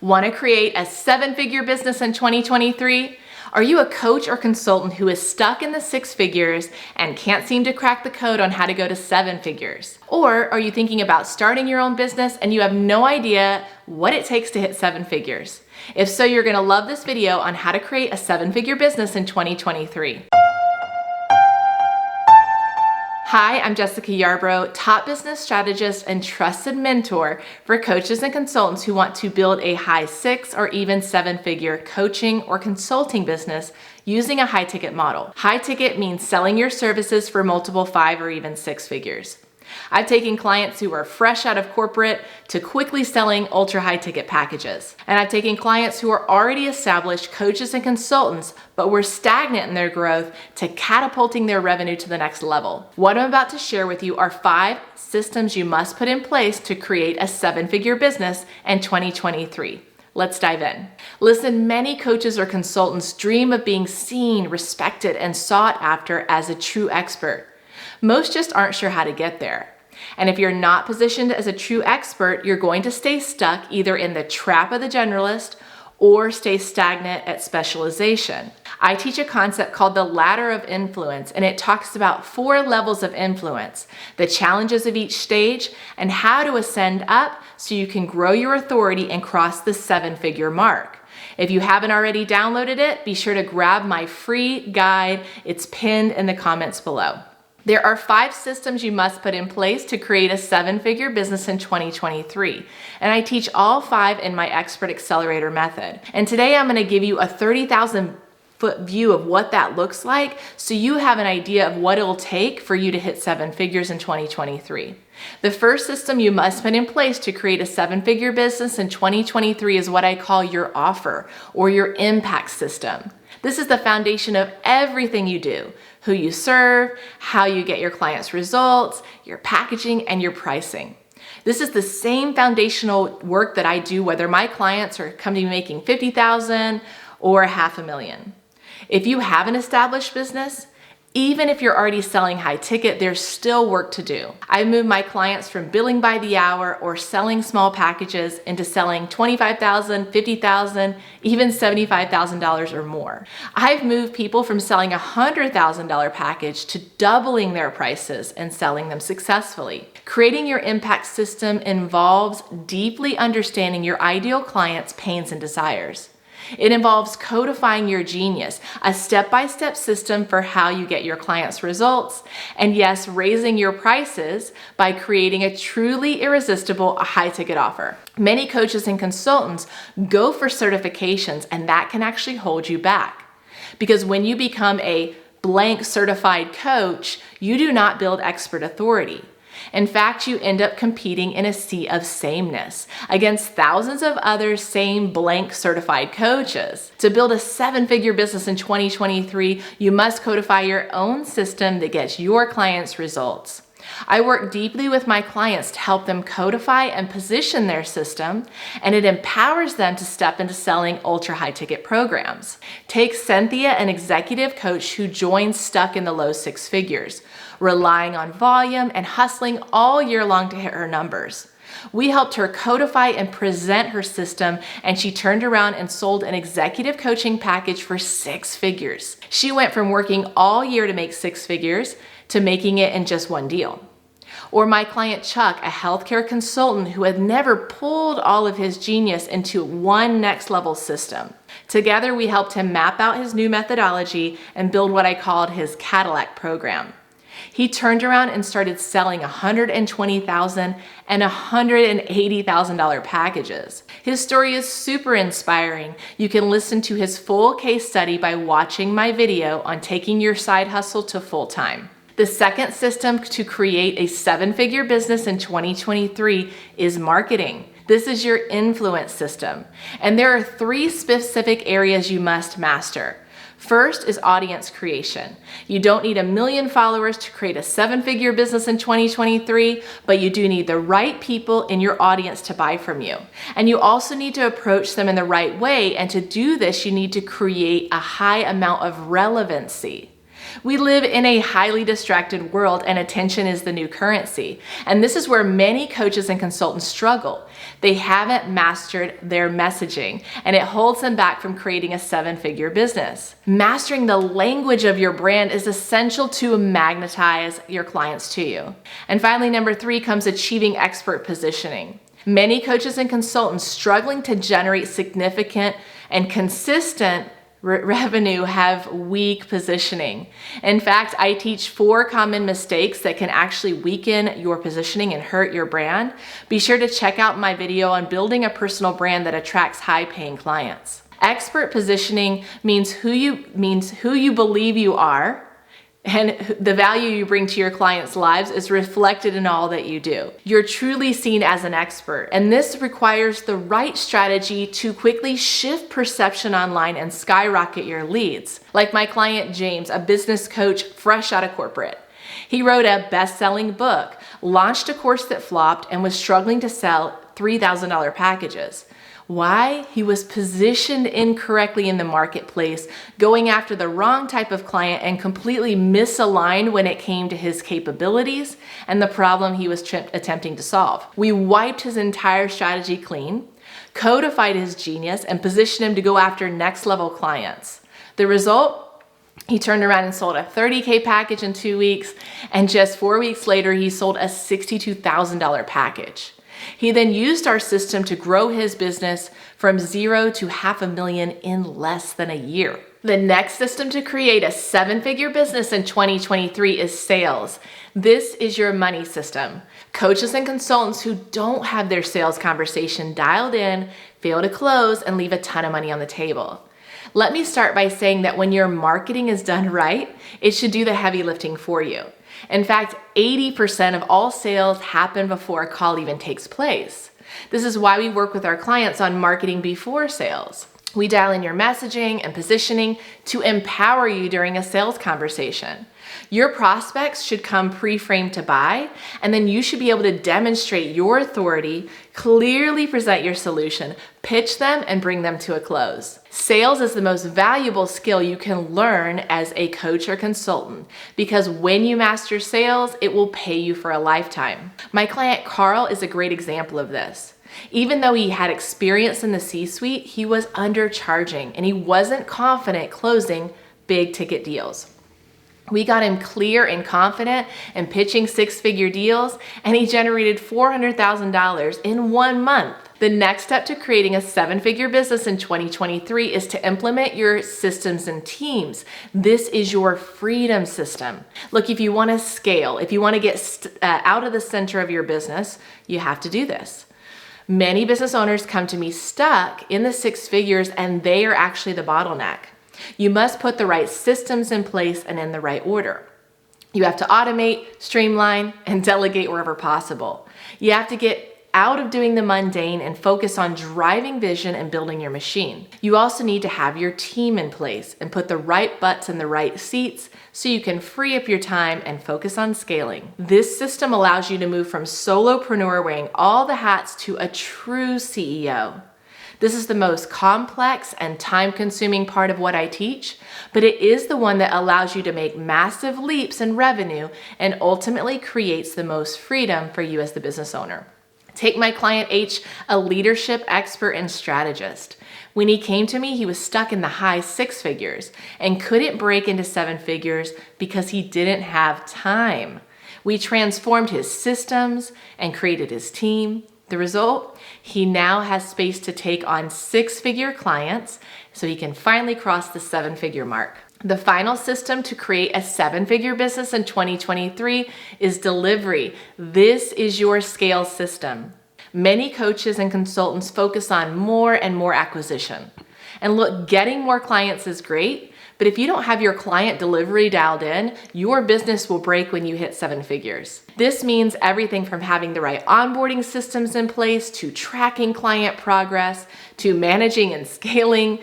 Want to create a seven-figure business in 2023? Are you a coach or consultant who is stuck in the six figures and can't seem to crack the code on how to go to seven figures? Or are you thinking about starting your own business and you have no idea what it takes to hit seven figures? If so, you're going to love this video on how to create a seven-figure business in 2023. Hi, I'm Jessica Yarbrough, top business strategist and trusted mentor for coaches and consultants who want to build a high six or even seven-figure coaching or consulting business using a high-ticket model. High ticket means selling your services for multiple five or even six figures. I've taken clients who are fresh out of corporate to quickly selling ultra high ticket packages. And I've taken clients who are already established coaches and consultants, but were stagnant in their growth to catapulting their revenue to the next level. What I'm about to share with you are 5 systems you must put in place to create a seven-figure business in 2023. Let's dive in. Listen, many coaches or consultants dream of being seen, respected, and sought after as a true expert. Most just aren't sure how to get there. And if you're not positioned as a true expert, you're going to stay stuck either in the trap of the generalist or stay stagnant at specialization. I teach a concept called the ladder of influence, and it talks about 4 levels of influence, the challenges of each stage, and how to ascend up so you can grow your authority and cross the seven-figure mark. If you haven't already downloaded it, be sure to grab my free guide. It's pinned in the comments below. There are 5 systems you must put in place to create a seven-figure business in 2023. And I teach all 5 in my Expert Accelerator method. And today I'm going to give you a 30,000-foot view of what that looks like so you have an idea of what it'll take for you to hit seven figures in 2023. The first system you must put in place to create a seven-figure business in 2023 is what I call your offer or your impact system. This is the foundation of everything you do, who you serve, how you get your clients' results, your packaging, and your pricing. This is the same foundational work that I do whether my clients are coming to me making $50,000 or $500,000. If you have an established business, even if you're already selling high ticket, there's still work to do. I move my clients from billing by the hour or selling small packages into selling $25,000, $50,000, even $75,000 or more. I've moved people from selling a $100,000 package to doubling their prices and selling them successfully. Creating your impact system involves deeply understanding your ideal client's pains and desires. It involves codifying your genius, a step-by-step system for how you get your clients' results, and yes, raising your prices by creating a truly irresistible high-ticket offer. Many coaches and consultants go for certifications, and that can actually hold you back. Because when you become a blank certified coach, you do not build expert authority. In fact, you end up competing in a sea of sameness against thousands of other same blank certified coaches. To build a seven-figure business in 2023, you must codify your own system that gets your clients results. I work deeply with my clients to help them codify and position their system, and it empowers them to step into selling ultra high ticket programs. Take Cynthia, an executive coach who joined stuck in the low six figures, relying on volume and hustling all year long to hit her numbers. We helped her codify and present her system, and she turned around and sold an executive coaching package for 6 figures. She went from working all year to make 6 figures to making it in just one deal. Or my client Chuck, a healthcare consultant who had never pulled all of his genius into one next level system. Together, we helped him map out his new methodology and build what I called his Cadillac program. He turned around and started selling $120,000 and $180,000 packages. His story is super inspiring. You can listen to his full case study by watching my video on taking your side hustle to full time. The second system to create a seven-figure business in 2023 is marketing. This is your influence system. And there are 3 specific areas you must master. First is audience creation. You don't need 1 million followers to create a seven-figure business in 2023, but you do need the right people in your audience to buy from you. And you also need to approach them in the right way. And to do this, you need to create a high amount of relevancy. We live in a highly distracted world, and attention is the new currency. And this is where many coaches and consultants struggle. They haven't mastered their messaging, and it holds them back from creating a 7-figure business. Mastering the language of your brand is essential to magnetize your clients to you. And finally, number 3 comes achieving expert positioning. Many coaches and consultants struggling to generate significant and consistent revenue have weak positioning. In fact, I teach 4 common mistakes that can actually weaken your positioning and hurt your brand. Be sure to check out my video on building a personal brand that attracts high-paying clients. Expert positioning means who you believe you are, and the value you bring to your clients' lives is reflected in all that you do. You're truly seen as an expert, and this requires the right strategy to quickly shift perception online and skyrocket your leads. Like my client James, a business coach fresh out of corporate. He wrote a best-selling book, launched a course that flopped, and was struggling to sell $3,000 packages. Why? He was positioned incorrectly in the marketplace, going after the wrong type of client and completely misaligned when it came to his capabilities and the problem he was attempting to solve. We wiped his entire strategy clean, codified his genius, and positioned him to go after next level clients. The result? He turned around and sold a $30K package in 2 weeks, and just 4 weeks later, he sold a $62,000 package. He then used our system to grow his business from 0 to $500,000 in less than a year. The next system to create a 7-figure business in 2023 is sales. This is your money system. Coaches and consultants who don't have their sales conversation dialed in fail to close and leave a ton of money on the table. Let me start by saying that when your marketing is done right, it should do the heavy lifting for you. In fact, 80% of all sales happen before a call even takes place. This is why we work with our clients on marketing before sales. We dial in your messaging and positioning to empower you during a sales conversation. Your prospects should come pre-framed to buy, and then you should be able to demonstrate your authority, clearly present your solution, pitch them, and bring them to a close. Sales is the most valuable skill you can learn as a coach or consultant, because when you master sales, it will pay you for a lifetime. My client Carl is a great example of this. Even though he had experience in the C-suite, he was undercharging and he wasn't confident closing big ticket deals. We got him clear and confident in pitching 6-figure deals, and he generated $400,000 in 1 month. The next step to creating a 7-figure business in 2023 is to implement your systems and teams. This is your freedom system. Look, if you want to scale, if you want to get out of the center of your business, you have to do this. Many business owners come to me stuck in the 6 figures, and they are actually the bottleneck. You must put the right systems in place and in the right order. You have to automate, streamline, and delegate wherever possible. You have to get out of doing the mundane and focus on driving vision and building your machine. You also need to have your team in place and put the right butts in the right seats so you can free up your time and focus on scaling. This system allows you to move from solopreneur wearing all the hats to a true CEO. This is the most complex and time-consuming part of what I teach, but it is the one that allows you to make massive leaps in revenue and ultimately creates the most freedom for you as the business owner. Take my client H, a leadership expert and strategist. When he came to me, he was stuck in the high 6 figures and couldn't break into 7 figures because he didn't have time. We transformed his systems and created his team. The result? He now has space to take on 6-figure clients so he can finally cross the 7-figure mark. The final system to create a 7-figure business in 2023 is delivery. This is your scale system. Many coaches and consultants focus on more and more acquisition. And look, getting more clients is great, but if you don't have your client delivery dialed in, your business will break when you hit 7 figures. This means everything from having the right onboarding systems in place to tracking client progress, to managing and scheduling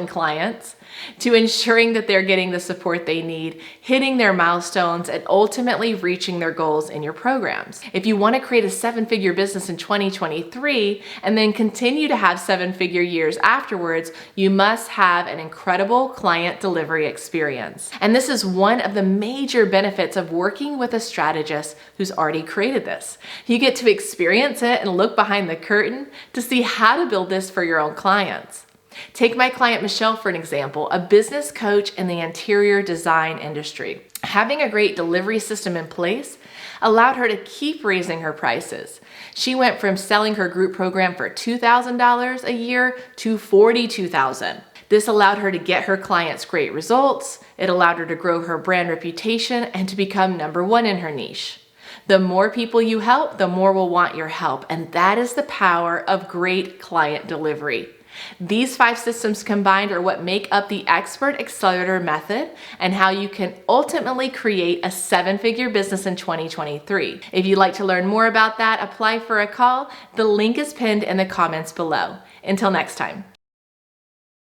clients, to ensuring that they're getting the support they need, hitting their milestones, and ultimately reaching their goals in your programs. If you want to create a 7-figure business in 2023 and then continue to have 7-figure years afterwards, you must have an incredible client delivery experience. And this is one of the major benefits of working with a strategist who's already created this. You get to experience it and look behind the curtain to see how to build this for your own clients. Take my client Michelle for an example, a business coach in the interior design industry. Having a great delivery system in place allowed her to keep raising her prices. She went from selling her group program for $2,000 a year to $42,000. This allowed her to get her clients great results. It allowed her to grow her brand reputation and to become #1 in her niche. The more people you help, the more will want your help. And that is the power of great client delivery. These 5 systems combined are what make up the Expert Accelerator method and how you can ultimately create a 7-figure business in 2023. If you'd like to learn more about that, apply for a call. The link is pinned in the comments below. Until next time.